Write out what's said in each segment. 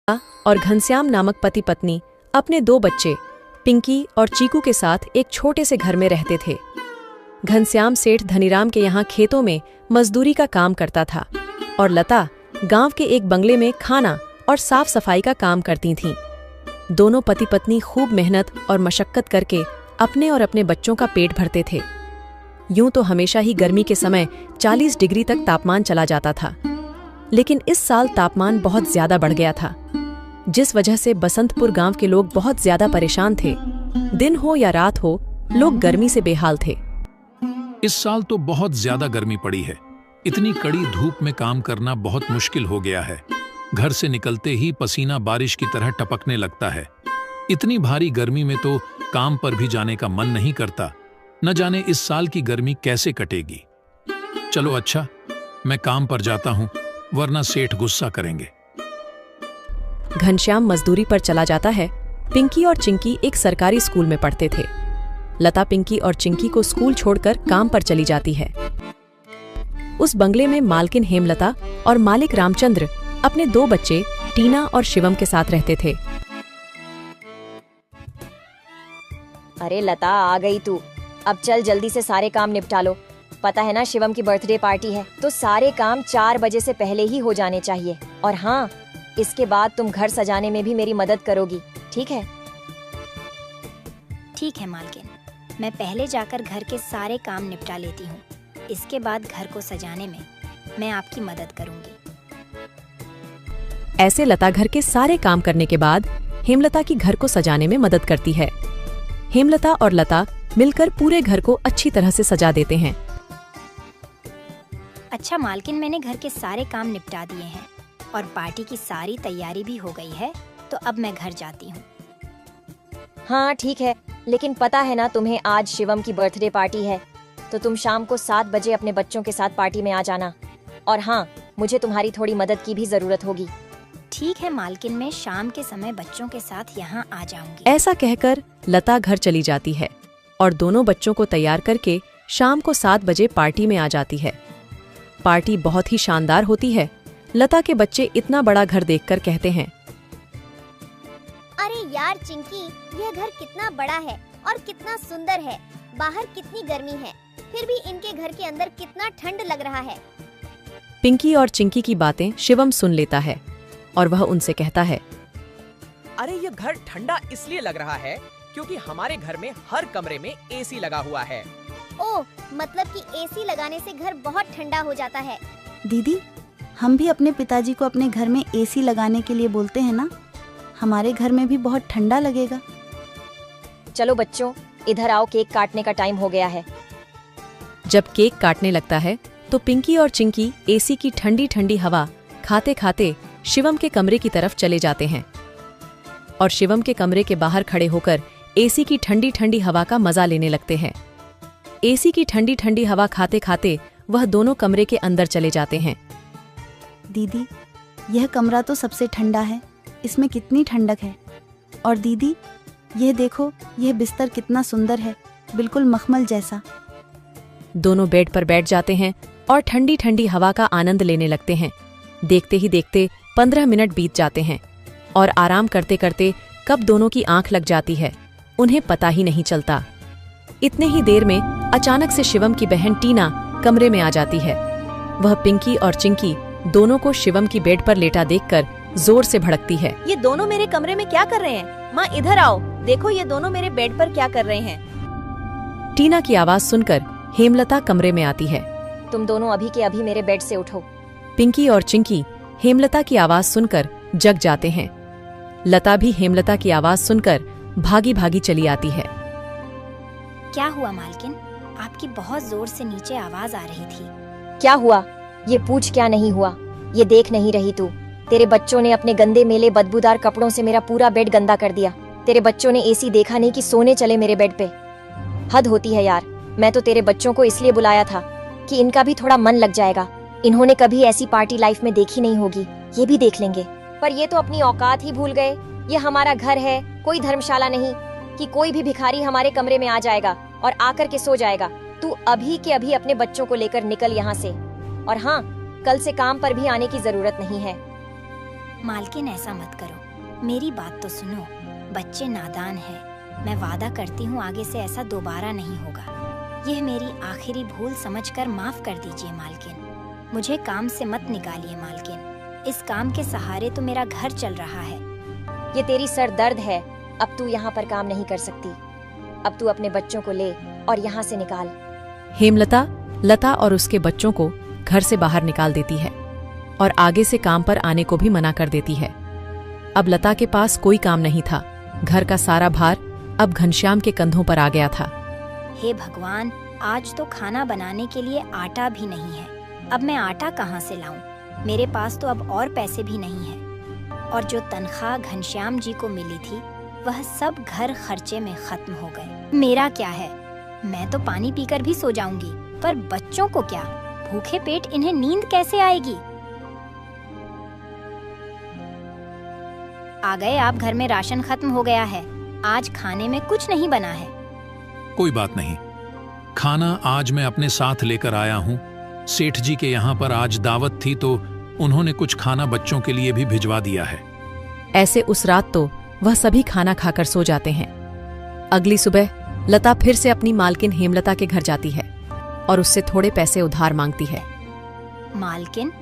और घनश्याम नामक पति पत्नी अपने दो बच्चे पिंकी और चीकू के साथ एक छोटे से घर में रहते थे। घनश्याम सेठ धनीराम के यहाँ खेतों में मजदूरी का काम करता था और लता गांव के एक बंगले में खाना और साफ सफाई का काम करती थीं। दोनों पति पत्नी खूब मेहनत और मशक्कत करके अपने और अपने बच्चों का पेट भरते थे। यूं तो हमेशा ही गर्मी के समय 40 डिग्री तक तापमान चला जाता था, लेकिन इस साल तापमान बहुत ज्यादा बढ़ गया था, जिस वजह से बसंतपुर गांव के लोग बहुत ज्यादा परेशान थे। दिन हो या रात हो, लोग गर्मी से बेहाल थे। इस साल तो बहुत ज्यादा गर्मी पड़ी है। इतनी कड़ी धूप में काम करना बहुत मुश्किल हो गया है। घर से निकलते ही पसीना बारिश की तरह टपकने लगता है। इतनी भारी गर्मी में तो काम पर भी जाने का मन नहीं करता। न जाने इस साल की गर्मी कैसे कटेगी। चलो अच्छा, मैं काम पर जाता हूँ, वरना सेठ गुस्सा करेंगे। घनश्याम मजदूरी पर चला जाता है। पिंकी और चिंकी एक सरकारी स्कूल में पढ़ते थे। लता पिंकी और चिंकी को स्कूल छोड़कर काम पर चली जाती है। उस बंगले में मालकिन हेमलता और मालिक रामचंद्र अपने दो बच्चे टीना और शिवम के साथ रहते थे। अरे लता, आ गई तू। अब चल जल्दी से सारे काम निपटा लो। पता है ना, शिवम की बर्थडे पार्टी है, तो सारे काम 4 बजे से पहले ही हो जाने चाहिए। और हाँ, इसके बाद तुम घर सजाने में भी मेरी मदद करोगी, ठीक है? ठीक है मालकिन, मैं पहले जाकर घर के सारे काम निपटा लेती हूँ। इसके बाद घर को सजाने में मैं आपकी मदद करूँगी। ऐसे लता घर के सारे काम करने के बाद हेमलता की घर को सजाने में मदद करती है। हेमलता और लता मिलकर पूरे घर को अच्छी तरह से सजा देते हैं। अच्छा मालकिन, मैंने घर के सारे काम निपटा दिए हैं और पार्टी की सारी तैयारी भी हो गई है, तो अब मैं घर जाती हूँ। हाँ ठीक है, लेकिन पता है ना तुम्हें आज शिवम की बर्थडे पार्टी है, तो तुम शाम को 7 बजे अपने बच्चों के साथ पार्टी में आ जाना। और हाँ, मुझे तुम्हारी थोड़ी मदद की भी जरूरत होगी। ठीक है मालकिन, मैं शाम के समय बच्चों के साथ यहाँ आ जाऊंगी। ऐसा कहकर लता घर चली जाती है और दोनों बच्चों को तैयार करके शाम को 7 बजे पार्टी में आ जाती है। पार्टी बहुत ही शानदार होती है। लता के बच्चे इतना बड़ा घर देखकर कहते हैं, अरे यार चिंकी, यह घर कितना बड़ा है और कितना सुंदर है। बाहर कितनी गर्मी है, फिर भी इनके घर के अंदर कितना ठंड लग रहा है। पिंकी और चिंकी की बातें शिवम सुन लेता है और वह उनसे कहता है, अरे ये घर ठंडा इसलिए लग रहा है क्योंकि हमारे घर में हर कमरे में एसी लगा हुआ है। ओह, मतलब कि एसी लगाने से घर बहुत ठंडा हो जाता है। दीदी, हम भी अपने पिताजी को अपने घर में एसी लगाने के लिए बोलते हैं ना, हमारे घर में भी बहुत ठंडा लगेगा। चलो बच्चों, इधर आओ, केक काटने का टाइम हो गया है। जब केक काटने लगता है तो पिंकी और चिंकी एसी की ठंडी ठंडी हवा खाते खाते शिवम के कमरे की तरफ चले जाते हैं और शिवम के कमरे के बाहर खड़े होकर एसी की ठंडी ठंडी हवा का मजा लेने लगते हैं। एसी की ठंडी ठंडी हवा खाते खाते वह दोनों कमरे के अंदर चले जाते हैं। दीदी, यह कमरा तो सबसे ठंडा है, इसमें कितनी ठंडक है। और दीदी, यह देखो, यह बिस्तर कितना सुंदर है, बिल्कुल मखमल जैसा। दोनों बेड पर बैठ जाते हैं और ठंडी ठंडी हवा का आनंद लेने लगते हैं। देखते ही देखते 15 मिनट बीत जाते हैं और आराम करते करते कब दोनों की आंख लग जाती है, उन्हें पता ही नहीं चलता। इतने ही देर में अचानक से शिवम की बहन टीना कमरे में आ जाती है। वह पिंकी और चिंकी दोनों को शिवम की बेड पर लेटा देखकर जोर से भड़कती है। ये दोनों मेरे कमरे में क्या कर रहे हैं? माँ इधर आओ, देखो ये दोनों मेरे बेड पर क्या कर रहे हैं। टीना की आवाज सुनकर हेमलता कमरे में आती है। तुम दोनों अभी के अभी मेरे बेड से उठो। पिंकी और चिंकी हेमलता की आवाज सुनकर जग जाते हैं। लता भी हेमलता की आवाज सुनकर भागी भागी चली आती है। क्या हुआ मालकिन? आपकी बहुत जोर से नीचे आवाज आ रही थी। क्या हुआ? ये पूछ क्या नहीं हुआ? ये देख नहीं रही तू? तेरे बच्चों ने अपने गंदे मेले बदबूदार कपड़ों से मेरा पूरा बेड गंदा कर दिया। तेरे बच्चों ने एसी देखा नहीं कि सोने चले मेरे बेड पे। हद होती है यार। मैं तो तेरे बच्चों को इसलिए बुलाया था कि इनका भी थोड़ा मन लग जाएगा। इन्होंने कभी ऐसी पार्टी लाइफ में देखी नहीं होगी, ये भी देख लेंगे। पर ये तो अपनी औकात ही भूल गए। ये हमारा घर है, कोई धर्मशाला नहीं कि कोई भी भिखारी हमारे कमरे में आ जाएगा और आकर के सो जाएगा। तू अभी के अभी अपने बच्चों को लेकर निकल यहाँ से। और हाँ, कल से काम पर भी आने की जरूरत नहीं है। मालकिन ऐसा मत करो, मेरी बात तो सुनो। बच्चे नादान हैं। मैं वादा करती हूँ आगे से ऐसा दोबारा नहीं होगा। यह मेरी आखिरी भूल समझकर माफ कर दीजिए मालकिन। मुझे काम से मत निकालिए मालकिन। इस काम के सहारे तो मेरा घर चल रहा है। ये तेरी सर दर्द है। अब तू यहाँ पर काम नहीं कर सकती। अब तू अपने बच्चों को ले और यहाँ से निकाल। हेमलता लता और उसके बच्चों को घर से बाहर निकाल देती है और आगे से काम पर आने को भी मना कर देती है। अब लता के पास कोई काम नहीं था। घर का सारा भार अब घनश्याम के कंधों पर आ गया था। हे भगवान, आज तो खाना बनाने के लिए आटा भी नहीं है। अब मैं आटा कहाँ से लाऊं? मेरे पास तो अब और पैसे भी नहीं है। और जो तनख्वाह घनश्याम जी को मिली थी वह सब घर खर्चे में खत्म हो गए। मेरा क्या है, मैं तो पानी पीकर भी सो जाऊंगी, पर बच्चों को क्या? भूखे पेट इन्हें नींद कैसे आएगी? आ गए आप घर में। राशन खत्म हो गया है। आज खाने में कुछ नहीं बना है। कोई बात नहीं, खाना आज मैं अपने साथ लेकर आया हूँ। सेठ जी के यहाँ पर आज दावत थी तो उन्होंने कुछ खाना बच्चों के लिए भी भिजवा दिया है। ऐसे उस रात तो वह सभी खाना खाकर सो जाते हैं। अगली सुबह लता फिर से अपनी मालकिन हेमलता के घर जाती है और उससे थोड़े पैसे उधार मांगती है। मालकिन,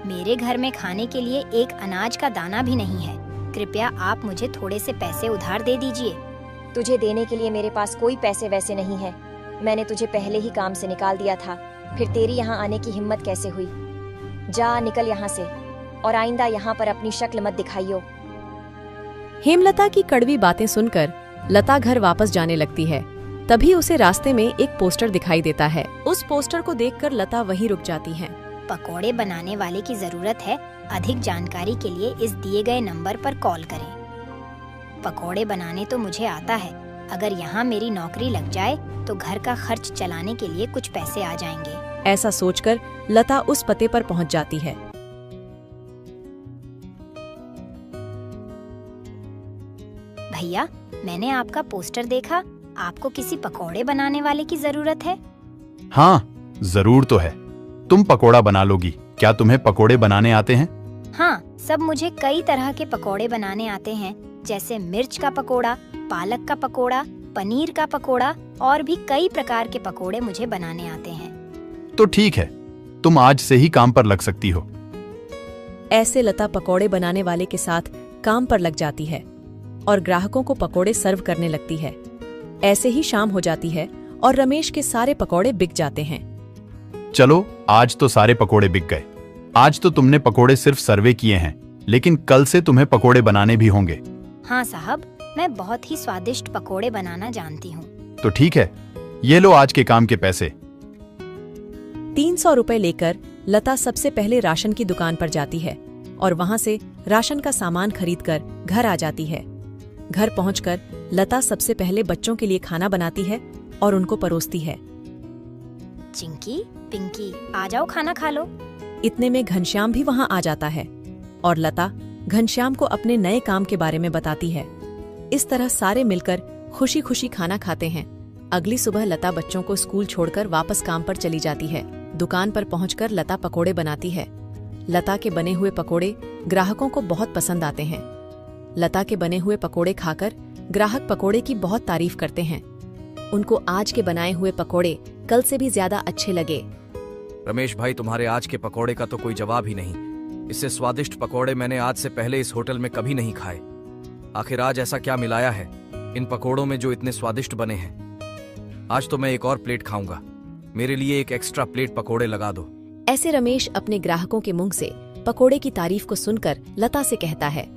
मेरे घर में खाने के लिए एक अनाज का दाना भी नहीं है। कृपया आप मुझे थोड़े से पैसे उधार दे दीजिए। तुझे देने के लिए मेरे पास कोई पैसे वैसे नहीं है। मैंने तुझे पहले ही काम से निकाल दिया था, फिर तेरी यहाँ आने की हिम्मत कैसे हुई? जा निकल यहाँ से और आइंदा यहाँ पर अपनी शक्ल मत दिखाइयो। हेमलता की कड़वी बातें सुनकर लता घर वापस जाने लगती है। तभी उसे रास्ते में एक पोस्टर दिखाई देता है। उस पोस्टर को देखकर लता वहीं रुक जाती है। पकोड़े बनाने वाले की जरूरत है। अधिक जानकारी के लिए इस दिए गए नंबर पर कॉल करें। पकोड़े बनाने तो मुझे आता है। अगर यहाँ मेरी नौकरी लग जाए तो घर का खर्च चलाने के लिए कुछ पैसे आ जाएंगे। ऐसा सोचकर लता उस पते पर पहुंच जाती है। भैया, मैंने आपका पोस्टर देखा। आपको किसी पकोड़े बनाने वाले की जरूरत है? हाँ, जरूर तो है। तुम पकोड़ा बना लोगी। क्या तुम्हें पकोड़े बनाने आते हैं? हाँ, सब मुझे कई तरह के पकोड़े बनाने आते हैं, जैसे मिर्च का पकोड़ा, पालक का पकोड़ा, पनीर का पकोड़ा और भी कई प्रकार के पकोड़े मुझे बनाने आते हैं। तो ठीक है, तुम आज से ही काम पर लग सकती हो। ऐसे लता पकोड़े बनाने वाले के साथ काम पर लग जाती है और ग्राहकों को पकोड़े सर्व करने लगती है। ऐसे ही शाम हो जाती है और रमेश के सारे पकोड़े बिक जाते हैं। चलो, आज तो सारे पकोड़े बिक गए। आज तो तुमने पकोड़े सिर्फ सर्वे किए हैं, लेकिन कल से तुम्हें पकोड़े बनाने भी होंगे। हाँ साहब, मैं बहुत ही स्वादिष्ट पकोड़े बनाना जानती हूँ। तो ठीक है, ये लो आज के काम के पैसे। 300 रुपए लेकर लता सबसे पहले राशन की दुकान पर जाती है और वहां से राशन का सामान खरीदकर घर आ जाती है। घर पहुंचकर लता सबसे पहले बच्चों के लिए खाना बनाती है और उनको परोसती है। चिंकी, पिंकी, आ जाओ, खाना खा लो। इतने में घनश्याम भी वहां आ जाता है और लता घनश्याम को अपने नए काम के बारे में बताती है। इस तरह सारे मिलकर खुशी खुशी खाना खाते हैं। अगली सुबह लता बच्चों को स्कूल छोड़कर वापस काम पर चली जाती है। दुकान पर पहुंचकर लता पकोड़े बनाती है। लता के बने हुए पकोड़े ग्राहकों को बहुत पसंद आते हैं। लता के बने हुए पकोड़े खाकर ग्राहक पकोड़े की बहुत तारीफ करते हैं। उनको आज के बनाए हुए पकोड़े कल से भी ज्यादा अच्छे लगे। रमेश भाई, तुम्हारे आज के पकोड़े का तो कोई जवाब ही नहीं। इससे स्वादिष्ट पकोड़े मैंने आज से पहले इस होटल में कभी नहीं खाए। आखिर आज ऐसा क्या मिलाया है इन पकोड़ों में जो इतने स्वादिष्ट बने हैं? आज तो मैं एक और प्लेट खाऊंगा। मेरे लिए एक एक्स्ट्रा प्लेट पकोड़े लगा दो। ऐसे रमेश अपने ग्राहकों के मुंह से पकोड़े की तारीफ को सुनकर लता से कहता है,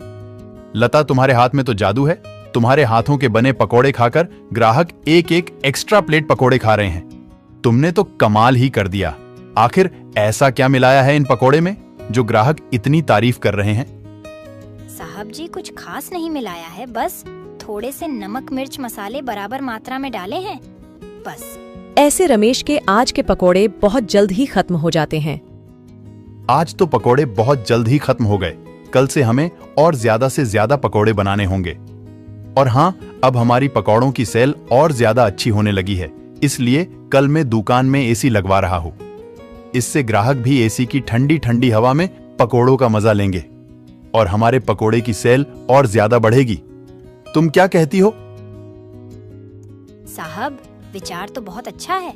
लता, तुम्हारे हाथ में तो जादू है। तुम्हारे हाथों के बने पकोड़े खाकर ग्राहक एक एक एक्स्ट्रा प्लेट पकोड़े खा रहे हैं। तुमने तो कमाल ही कर दिया। आखिर ऐसा क्या मिलाया है इन पकोड़े में जो ग्राहक इतनी तारीफ कर रहे हैं? साहब जी, कुछ खास नहीं मिलाया है, बस थोड़े से नमक मिर्च मसाले बराबर मात्रा में डाले हैं, बस। ऐसे रमेश के आज के पकोड़े बहुत जल्द ही खत्म हो जाते हैं। आज तो पकोड़े बहुत जल्द ही खत्म हो गए। कल से हमें और ज्यादा से ज्यादा पकोड़े बनाने होंगे। और हाँ, अब हमारी पकौड़ों की सेल और ज्यादा अच्छी होने लगी है, इसलिए कल मैं दुकान में एसी लगवा रहा हूँ। इससे ग्राहक भी एसी की ठंडी ठंडी हवा में पकोड़ों का मजा लेंगे। और हमारे पकोड़े की सेल और ज्यादा बढ़ेगी। तुम क्या कहती हो? साहब, विचार तो बहुत अच्छा है।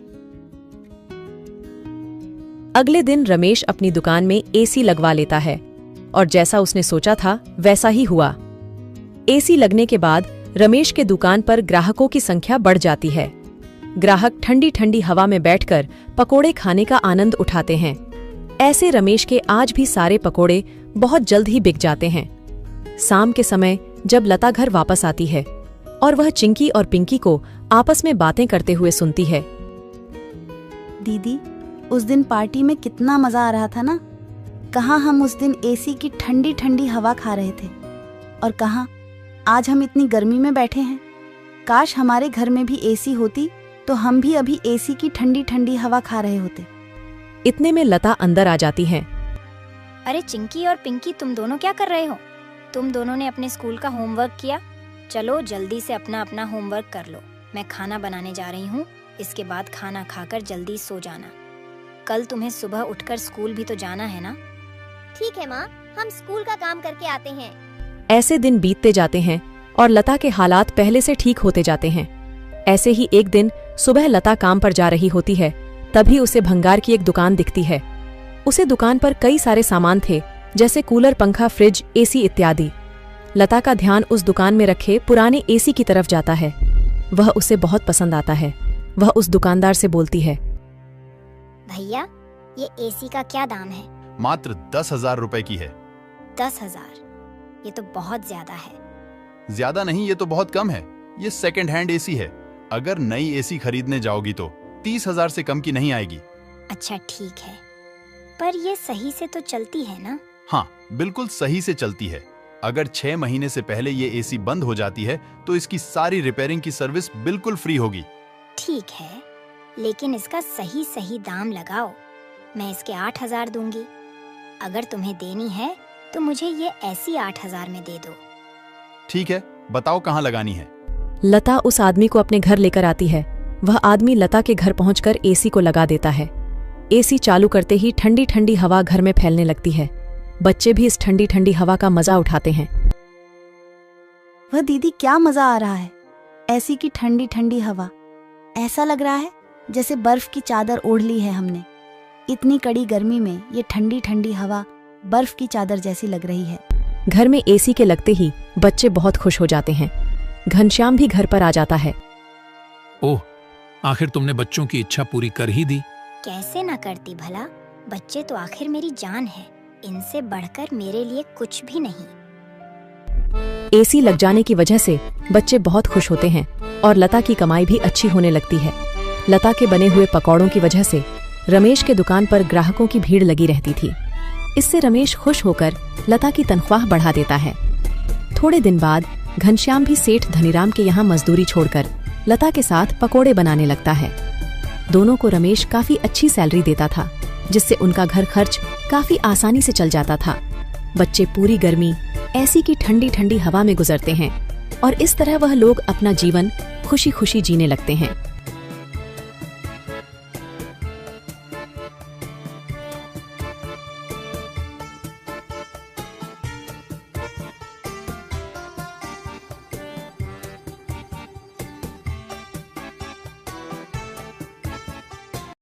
अगले दिन रमेश अपनी दुकान में एसी लगवा लेता है और जैसा उसने सोचा था वैसा ही हुआ। एसी लगने के बाद रमेश के दुकान पर ग्राहकों की संख्या बढ़ जाती है। ग्राहक ठंडी ठंडी हवा में बैठकर पकोड़े खाने का आनंद उठाते हैं। ऐसे रमेश के आज भी सारे पकोड़े बहुत जल्द ही बिक जाते हैं। शाम के समय जब लता घर वापस आती है और वह चिंकी और पिंकी को आपस में बातें करते हुए सुनती है। दीदी, उस दिन पार्टी में कितना मजा आ रहा था ना। कहाँ हम उस दिन एसी की ठंडी ठंडी हवा खा रहे थे और कहाँ आज हम इतनी गर्मी में बैठे हैं। काश हमारे घर में भी एसी होती तो हम भी अभी एसी की ठंडी ठंडी हवा खा रहे होते। इतने में लता अंदर आ जाती हैं। अरे चिंकी और पिंकी, तुम दोनों क्या कर रहे हो? तुम दोनों ने अपने स्कूल का होमवर्क किया? चलो जल्दी से अपना अपना होमवर्क कर लो। मैं खाना बनाने जा रही हूँ। इसके बाद खाना खाकर जल्दी सो जाना। कल तुम्हें सुबह उठकर स्कूल भी तो जाना है ना। ठीक है माँ, हम स्कूल का काम करके आते हैं। ऐसे दिन बीतते जाते हैं और लता के हालात पहले से ठीक होते जाते हैं। ऐसे ही एक दिन सुबह लता काम पर जा रही होती है, तभी उसे भंगार की एक दुकान दिखती है। उसे दुकान पर कई सारे सामान थे, जैसे कूलर, पंखा, फ्रिज, एसी इत्यादि। लता का ध्यान उस दुकान में रखे पुराने एसी की तरफ जाता है। वह उसे बहुत पसंद आता है। वह उस दुकानदार से बोलती है, भैया, ये एसी का क्या दाम है? मात्र 10,000 रुपए की है। 10,000? ये तो बहुत ज्यादा है। ज्यादा नहीं, ये तो बहुत कम है। ये सेकंड हैंड एसी है। अगर नई एसी खरीदने जाओगी तो 30,000 से कम की नहीं आएगी। अच्छा ठीक है, पर ये सही से तो चलती है ना? हाँ, बिल्कुल सही से चलती है। अगर 6 महीने से पहले ये एसी बंद हो जाती है तो इसकी सारी रिपेयरिंग की सर्विस बिल्कुल फ्री होगी। ठीक है, लेकिन इसका सही सही दाम लगाओ। मैं इसके 8,000 दूंगी। अगर तुम्हें देनी है तो मुझे ये ऐसी 8,000 में दे दो। ठीक है, बताओ कहाँ लगानी है। लता उस आदमी को अपने घर लेकर आती है। वह आदमी लता के घर पहुंचकर एसी को लगा देता है। एसी चालू करते ही ठंडी ठंडी हवा घर में फैलने लगती है। बच्चे भी इस ठंडी ठंडी हवा का मजा उठाते हैं। वह दीदी, क्या मजा आ रहा है। एसी की ठंडी ठंडी हवा, ऐसा लग रहा है जैसे बर्फ की चादर ओढ़ ली है हमने। इतनी कड़ी गर्मी में ये ठंडी ठंडी हवा बर्फ की चादर जैसी लग रही है। घर में एसी के लगते ही बच्चे बहुत खुश हो जाते हैं। घनश्याम भी घर पर आ जाता है। ओह, आखिर तुमने बच्चों की इच्छा पूरी कर ही दी। कैसे ना करती भला। बच्चे तो आखिर मेरी जान है। इनसे बढ़कर मेरे लिए कुछ भी नहीं। एसी लग जाने की वजह से बच्चे बहुत खुश होते हैं और लता की कमाई भी अच्छी होने लगती है। लता के बने हुए पकौड़ों की वजह से रमेश के दुकान पर ग्राहकों की भीड़ लगी रहती थी। इससे रमेश खुश होकर लता की तनख्वाह बढ़ा देता है। थोड़े दिन बाद घनश्याम भी सेठ धनीराम के यहाँ मजदूरी छोड़कर लता के साथ पकोड़े बनाने लगता है। दोनों को रमेश काफी अच्छी सैलरी देता था, जिससे उनका घर खर्च काफी आसानी से चल जाता था। बच्चे पूरी गर्मी ऐसी की ठंडी ठंडी हवा में गुजरते हैं और इस तरह वह लोग अपना जीवन खुशी खुशी जीने लगते हैं।